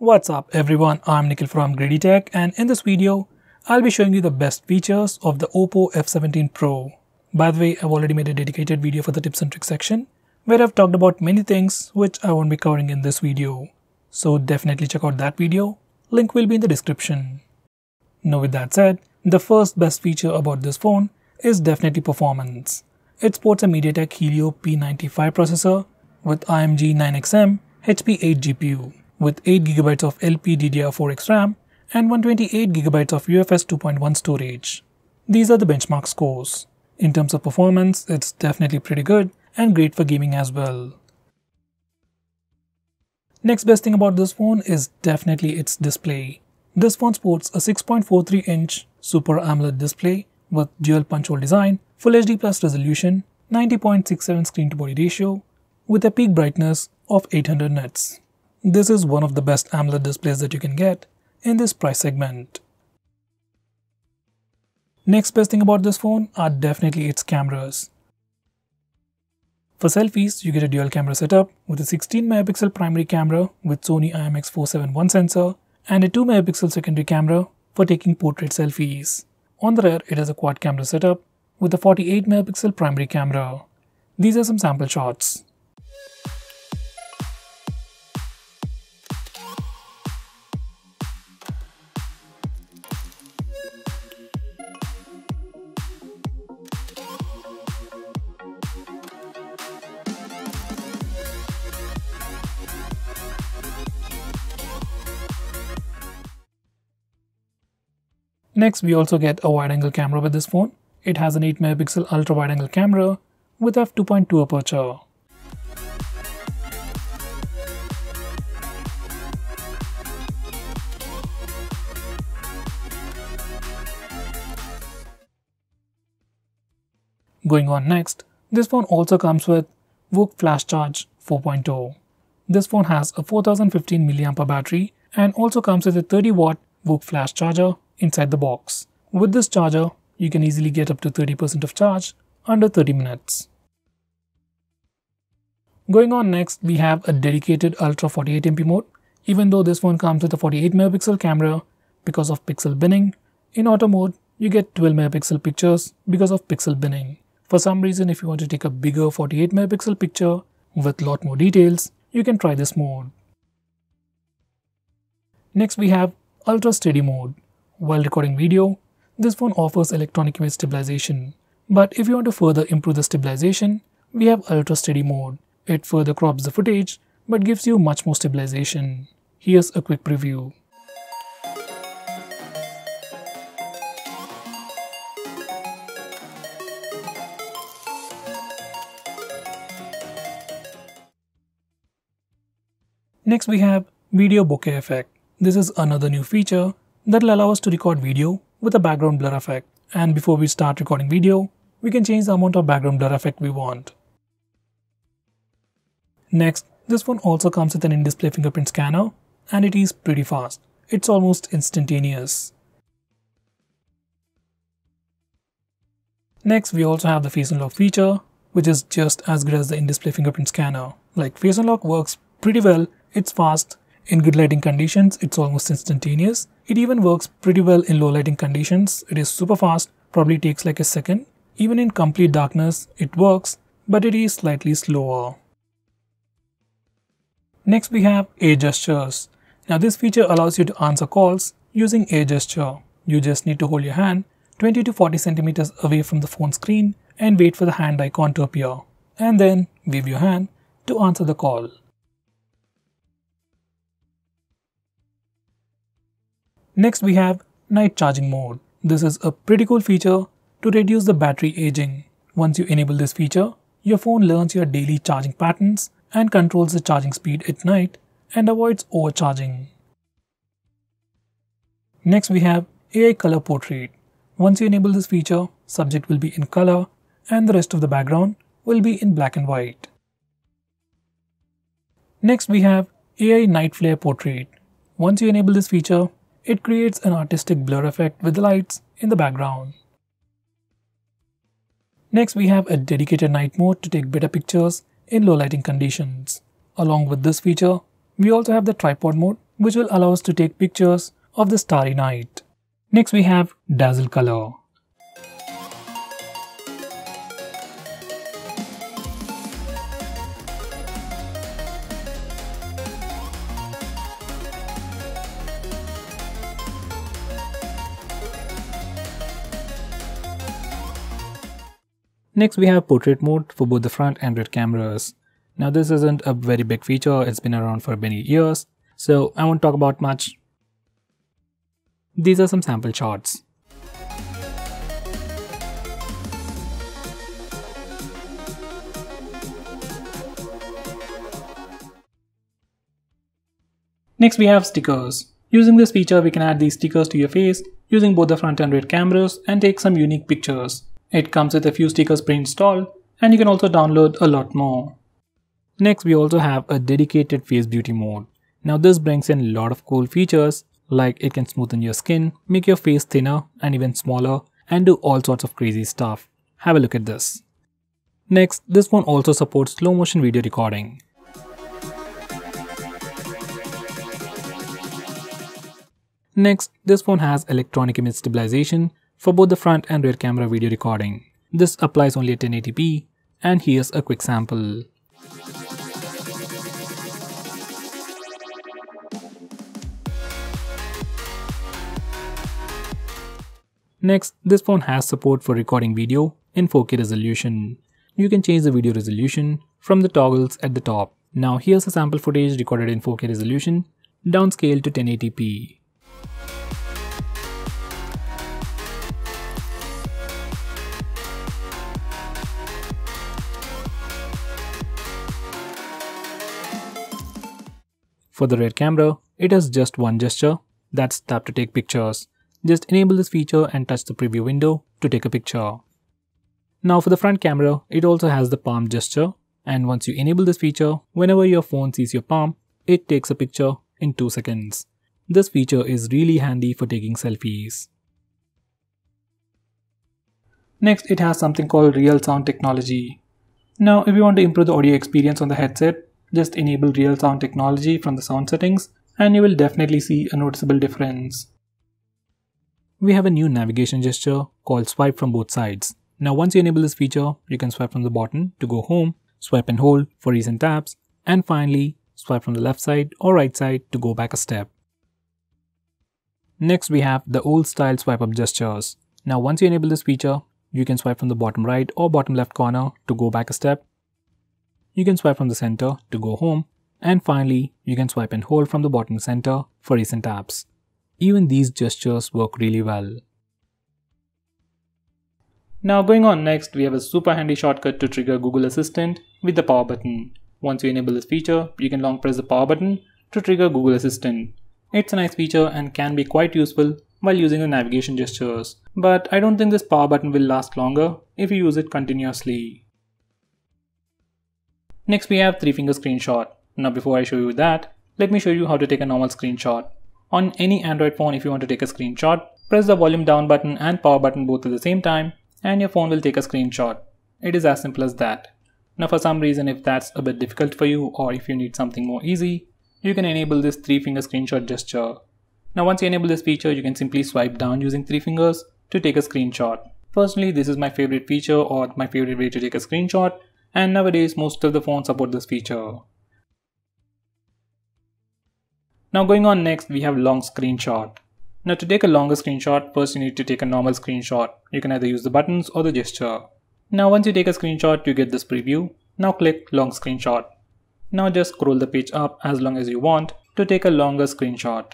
What's up everyone, I'm Nikhil from GreedyTech, and in this video, I'll be showing you the best features of the Oppo F17 Pro. By the way, I've already made a dedicated video for the tips and tricks section, where I've talked about many things which I won't be covering in this video. So definitely check out that video, link will be in the description. Now with that said, the first best feature about this phone is definitely performance. It sports a MediaTek Helio P95 processor with AMD 9XM HP8 GPU with 8GB of LPDDR4X RAM and 128GB of UFS 2.1 storage. These are the benchmark scores. In terms of performance, it's definitely pretty good and great for gaming as well. Next best thing about this phone is definitely its display. This phone sports a 6.43-inch Super AMOLED display with dual punch hole design, Full HD Plus resolution, 90.67 screen to body ratio, with a peak brightness of 800 nits. This is one of the best AMOLED displays that you can get in this price segment. Next best thing about this phone are definitely its cameras. For selfies, you get a dual camera setup with a 16MP primary camera with Sony IMX471 sensor and a 2MP secondary camera for taking portrait selfies. On the rear, it has a quad camera setup with a 48MP primary camera. These are some sample shots. Next, we also get a wide-angle camera with this phone. It has an 8MP ultra-wide-angle camera with f2.2 aperture. Going on next, this phone also comes with VOOC Flash Charge 4.0. This phone has a 4015 mAh battery and also comes with a 30W VOOC Flash charger inside the box. With this charger, you can easily get up to 30% of charge under 30 minutes. Going on next, we have a dedicated Ultra 48MP mode. Even though this phone comes with a 48MP camera because of pixel binning, in auto mode, you get 12MP pictures because of pixel binning. For some reason, if you want to take a bigger 48MP picture with lot more details, you can try this mode. Next, we have Ultra Steady mode. While recording video, this phone offers electronic image stabilization. But if you want to further improve the stabilization, we have Ultra Steady mode. It further crops the footage but gives you much more stabilization. Here's a quick preview. Next we have Video Bokeh Effect. This is another new feature that will allow us to record video with a background blur effect. And before we start recording video, we can change the amount of background blur effect we want. Next, this phone also comes with an in-display fingerprint scanner and it is pretty fast. It's almost instantaneous. Next, we also have the Face Unlock feature, which is just as good as the in-display fingerprint scanner. Like, Face Unlock works pretty well, it's fast. In good lighting conditions, it's almost instantaneous. It even works pretty well in low lighting conditions. It is super fast, probably takes like a second. Even in complete darkness, it works, but it is slightly slower. Next we have air gestures. Now this feature allows you to answer calls using air gesture. You just need to hold your hand 20 to 40 centimeters away from the phone screen and wait for the hand icon to appear. And then wave your hand to answer the call. Next we have night charging mode. This is a pretty cool feature to reduce the battery aging. Once you enable this feature, your phone learns your daily charging patterns and controls the charging speed at night and avoids overcharging. Next we have AI Color Portrait. Once you enable this feature, subject will be in color and the rest of the background will be in black and white. Next we have AI Night Flare Portrait. Once you enable this feature, it creates an artistic blur effect with the lights in the background. Next we have a dedicated night mode to take better pictures in low lighting conditions. Along with this feature, we also have the tripod mode which will allow us to take pictures of the starry night. Next we have Dazzle Color. Next we have Portrait Mode for both the front and rear cameras. Now this isn't a very big feature, it's been around for many years, so I won't talk about much. These are some sample shots. Next we have stickers. Using this feature we can add these stickers to your face using both the front and rear cameras and take some unique pictures. It comes with a few stickers pre-installed and you can also download a lot more. Next we also have a dedicated face beauty mode. Now this brings in a lot of cool features like it can smoothen your skin, make your face thinner and even smaller and do all sorts of crazy stuff. Have a look at this. Next, this phone also supports slow motion video recording. Next, this phone has electronic image stabilization for both the front and rear camera video recording. This applies only at 1080p and here's a quick sample. Next, this phone has support for recording video in 4K resolution. You can change the video resolution from the toggles at the top. Now here's a sample footage recorded in 4K resolution, downscaled to 1080p. For the rear camera, it has just one gesture, that's tap to take pictures. Just enable this feature and touch the preview window to take a picture. Now for the front camera, it also has the palm gesture, and once you enable this feature, whenever your phone sees your palm, it takes a picture in 2 seconds. This feature is really handy for taking selfies. Next, it has something called real sound technology. Now if you want to improve the audio experience on the headset, just enable real sound technology from the sound settings and you will definitely see a noticeable difference. We have a new navigation gesture called swipe from both sides. Now once you enable this feature, you can swipe from the bottom to go home, swipe and hold for recent tabs, and finally swipe from the left side or right side to go back a step. Next we have the old style swipe up gestures. Now once you enable this feature, you can swipe from the bottom right or bottom left corner to go back a step. You can swipe from the center to go home, and finally you can swipe and hold from the bottom center for recent apps. Even these gestures work really well. Now going on next, we have a super handy shortcut to trigger Google Assistant with the power button. Once you enable this feature, you can long press the power button to trigger Google Assistant. It's a nice feature and can be quite useful while using the navigation gestures. But I don't think this power button will last longer if you use it continuously. Next we have 3-finger screenshot. Now before I show you that, let me show you how to take a normal screenshot. On any Android phone, if you want to take a screenshot, press the volume down button and power button both at the same time and your phone will take a screenshot. It is as simple as that. Now for some reason, if that's a bit difficult for you or if you need something more easy, you can enable this 3-finger screenshot gesture. Now once you enable this feature, you can simply swipe down using 3 fingers to take a screenshot. Personally, this is my favorite feature or my favorite way to take a screenshot, and nowadays most of the phones support this feature. Now going on next, we have long screenshot. Now to take a longer screenshot, first you need to take a normal screenshot. You can either use the buttons or the gesture. Now once you take a screenshot, you get this preview. Now click long screenshot. Now just scroll the page up as long as you want to take a longer screenshot.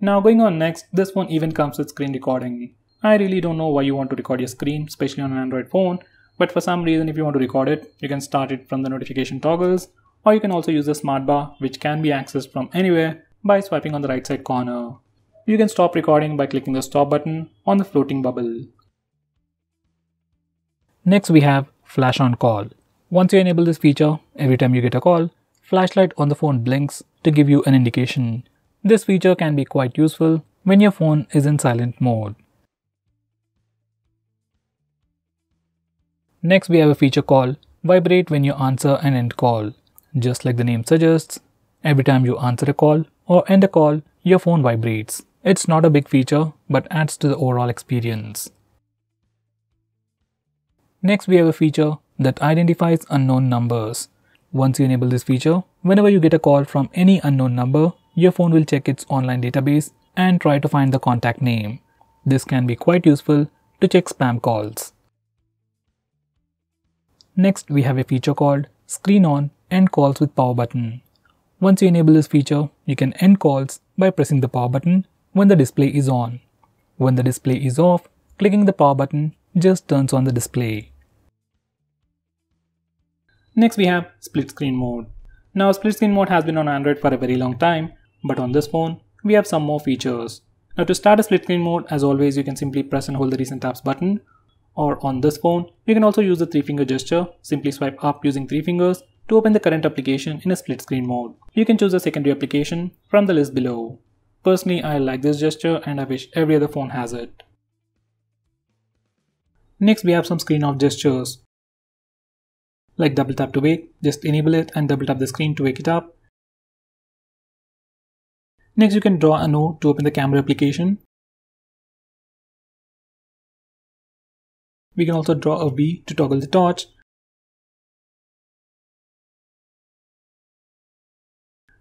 Now going on next, this phone even comes with screen recording. I really don't know why you want to record your screen, especially on an Android phone, but for some reason if you want to record it, you can start it from the notification toggles, or you can also use the smart bar, which can be accessed from anywhere by swiping on the right side corner. You can stop recording by clicking the stop button on the floating bubble. Next we have flash on call. Once you enable this feature, every time you get a call, flashlight on the phone blinks to give you an indication. This feature can be quite useful when your phone is in silent mode. Next we have a feature called vibrate when you answer an end call. Just like the name suggests, every time you answer a call or end a call, your phone vibrates. It's not a big feature, but adds to the overall experience. Next, we have a feature that identifies unknown numbers. Once you enable this feature, whenever you get a call from any unknown number, your phone will check its online database and try to find the contact name. This can be quite useful to check spam calls. Next, we have a feature called Screen On End Calls with Power button. Once you enable this feature, you can end calls by pressing the power button when the display is on. When the display is off, clicking the power button just turns on the display. Next, we have split screen mode. Now, split screen mode has been on Android for a very long time, but on this phone, we have some more features. Now, to start a split screen mode, as always, you can simply press and hold the recent apps button. Or on this phone, you can also use the 3-finger gesture. Simply swipe up using 3 fingers to open the current application in a split screen mode. You can choose a secondary application from the list below. Personally, I like this gesture and I wish every other phone has it. Next, we have some screen off gestures. Like double tap to wake, just enable it and double tap the screen to wake it up. Next, you can draw a note to open the camera application. We can also draw a V to toggle the torch.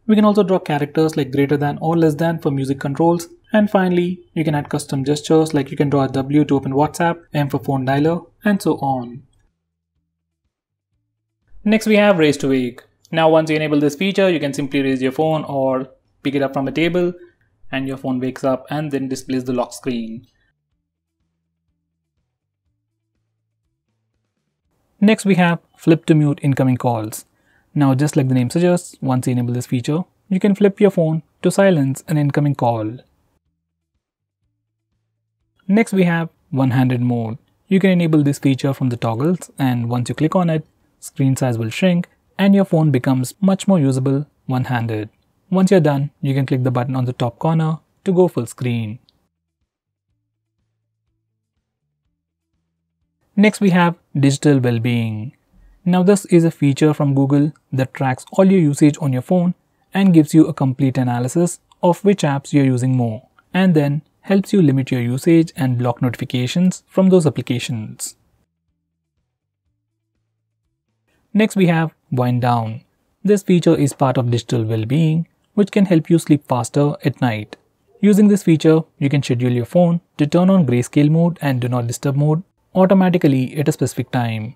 We can also draw characters like greater than or less than for music controls. And finally, you can add custom gestures like you can draw a W to open WhatsApp, M for phone dialer, and so on. Next, we have raise to wake. Now, once you enable this feature, you can simply raise your phone or pick it up from a table and your phone wakes up and then displays the lock screen. Next, we have flip to mute incoming calls. Now, just like the name suggests, once you enable this feature, you can flip your phone to silence an incoming call. Next, we have one-handed mode. You can enable this feature from the toggles, and once you click on it, screen size will shrink and your phone becomes much more usable one-handed. Once you're done, you can click the button on the top corner to go full screen. Next, we have digital well-being. Now, this is a feature from Google that tracks all your usage on your phone and gives you a complete analysis of which apps you're using more, and then helps you limit your usage and block notifications from those applications. Next, we have wind down. This feature is part of digital well-being, which can help you sleep faster at night. Using this feature, you can schedule your phone to turn on grayscale mode and do not disturb mode automatically at a specific time.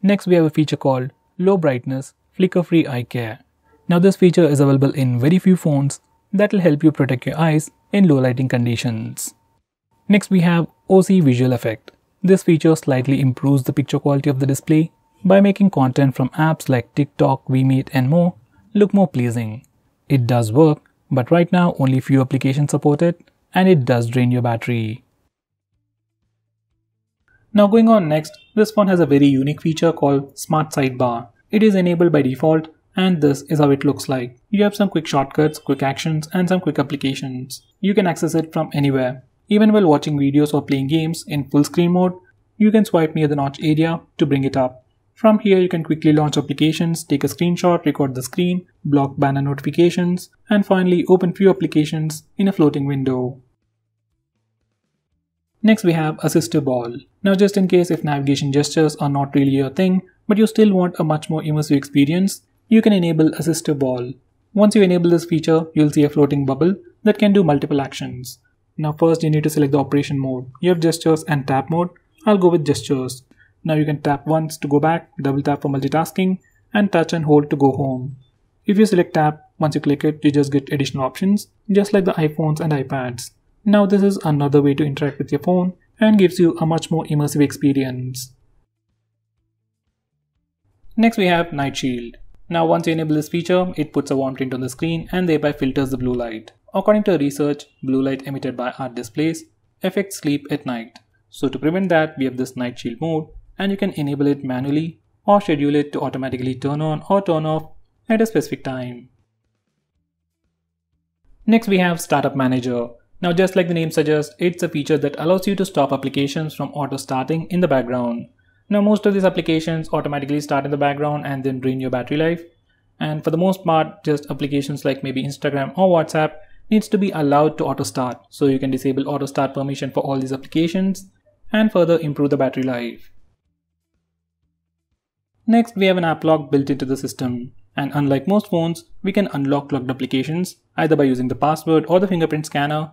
Next, we have a feature called low brightness flicker-free eye care. Now, this feature is available in very few phones that will help you protect your eyes in low lighting conditions. Next, we have OC visual effect. This feature slightly improves the picture quality of the display by making content from apps like TikTok, VMate and more look more pleasing. It does work, but right now only few applications support it and it does drain your battery. Now, going on next, this phone has a very unique feature called Smart Sidebar. It is enabled by default and this is how it looks like. You have some quick shortcuts, quick actions and some quick applications. You can access it from anywhere. Even while watching videos or playing games in full screen mode, you can swipe near the notch area to bring it up. From here, you can quickly launch applications, take a screenshot, record the screen, block banner notifications, and finally open few applications in a floating window. Next, we have Assist to Ball. Now, just in case if navigation gestures are not really your thing, but you still want a much more immersive experience, you can enable Assist to Ball. Once you enable this feature, you'll see a floating bubble that can do multiple actions. Now, first you need to select the operation mode. You have gestures and tap mode. I'll go with gestures. Now you can tap once to go back, double tap for multitasking, and touch and hold to go home. If you select tap, once you click it, you just get additional options, just like the iPhones and iPads. Now this is another way to interact with your phone and gives you a much more immersive experience. Next, we have Night Shield. Now once you enable this feature, it puts a warm tint on the screen and thereby filters the blue light. According to research, blue light emitted by our displays affects sleep at night. So to prevent that, we have this Night Shield mode and you can enable it manually or schedule it to automatically turn on or turn off at a specific time. Next, we have Startup Manager. Now just like the name suggests, it's a feature that allows you to stop applications from auto starting in the background. Now most of these applications automatically start in the background and then drain your battery life. And for the most part, just applications like maybe Instagram or WhatsApp needs to be allowed to auto start. So you can disable auto start permission for all these applications and further improve the battery life. Next, we have an app lock built into the system. And unlike most phones, we can unlock locked applications either by using the password or the fingerprint scanner,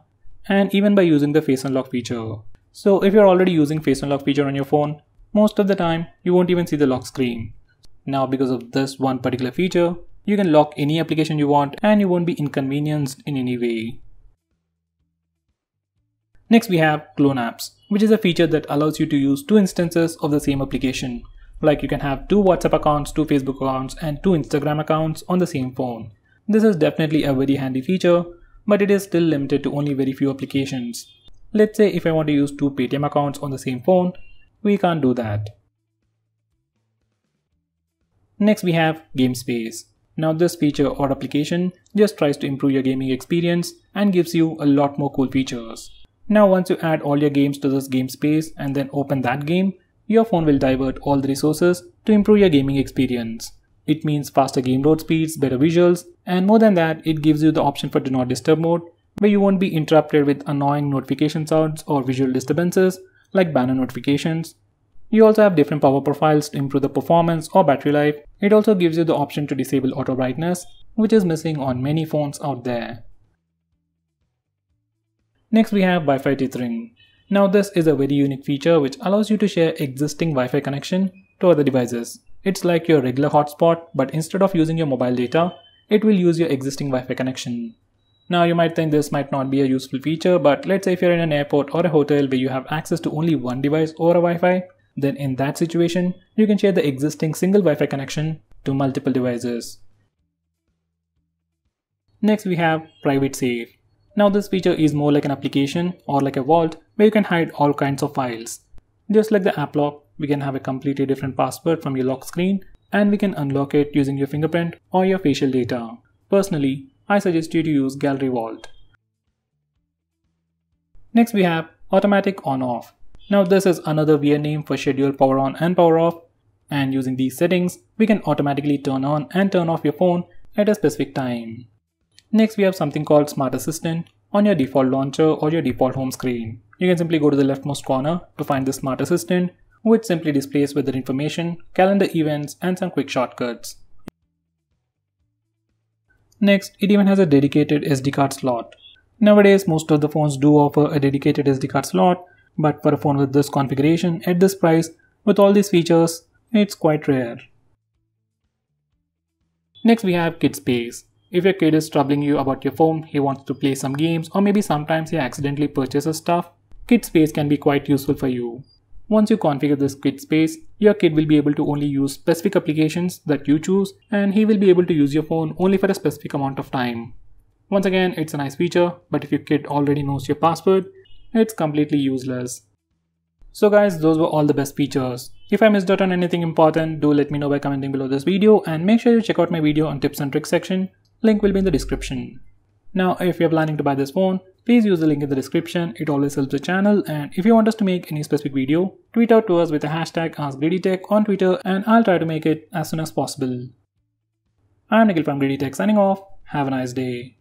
and even by using the face unlock feature. So if you're already using face unlock feature on your phone, most of the time you won't even see the lock screen. Now because of this one particular feature, you can lock any application you want and you won't be inconvenienced in any way. Next we have clone apps, which is a feature that allows you to use two instances of the same application. Like you can have two WhatsApp accounts, two Facebook accounts, and two Instagram accounts on the same phone. This is definitely a very handy feature, but it is still limited to only very few applications. Let's say if I want to use two Paytm accounts on the same phone, we can't do that. Next we have Game Space. Now this feature or application just tries to improve your gaming experience and gives you a lot more cool features. Now once you add all your games to this Game Space and then open that game, your phone will divert all the resources to improve your gaming experience. It means faster game load speeds, better visuals, and more than that, it gives you the option for Do Not Disturb mode, where you won't be interrupted with annoying notification sounds or visual disturbances like banner notifications. You also have different power profiles to improve the performance or battery life. It also gives you the option to disable auto brightness, which is missing on many phones out there. Next we have Wi-Fi tethering. Now this is a very unique feature which allows you to share existing Wi-Fi connection to other devices. It's like your regular hotspot, but instead of using your mobile data, it will use your existing Wi-Fi connection. Now you might think this might not be a useful feature, but let's say if you're in an airport or a hotel where you have access to only one device or a Wi-Fi, then in that situation, you can share the existing single Wi-Fi connection to multiple devices. Next we have Private Safe. Now this feature is more like an application or like a vault where you can hide all kinds of files. Just like the app lock, we can have a completely different password from your lock screen and we can unlock it using your fingerprint or your facial data. Personally, I suggest you to use Gallery Vault. Next we have Automatic On-Off. Now this is another weird name for schedule power on and power off, and using these settings, we can automatically turn on and turn off your phone at a specific time. Next we have something called Smart Assistant on your default launcher or your default home screen. You can simply go to the leftmost corner to find the Smart Assistant, which simply displays weather information, calendar events, and some quick shortcuts. Next, it even has a dedicated SD card slot. Nowadays, most of the phones do offer a dedicated SD card slot, but for a phone with this configuration at this price, with all these features, it's quite rare. Next we have Kid Space. If your kid is troubling you about your phone, he wants to play some games, or maybe sometimes he accidentally purchases stuff, Kid Space can be quite useful for you. Once you configure this Kid Space, your kid will be able to only use specific applications that you choose, and he will be able to use your phone only for a specific amount of time. Once again, it's a nice feature, but if your kid already knows your password, it's completely useless. So guys, those were all the best features. If I missed out on anything important, do let me know by commenting below this video, and make sure you check out my video on tips and tricks section. Link will be in the description. Now if you're planning to buy this phone, please use the link in the description. It always helps the channel, and if you want us to make any specific video, tweet out to us with the hashtag AskGreedyTech on Twitter and I'll try to make it as soon as possible. I'm Nikhil from GreedyTech signing off. Have a nice day.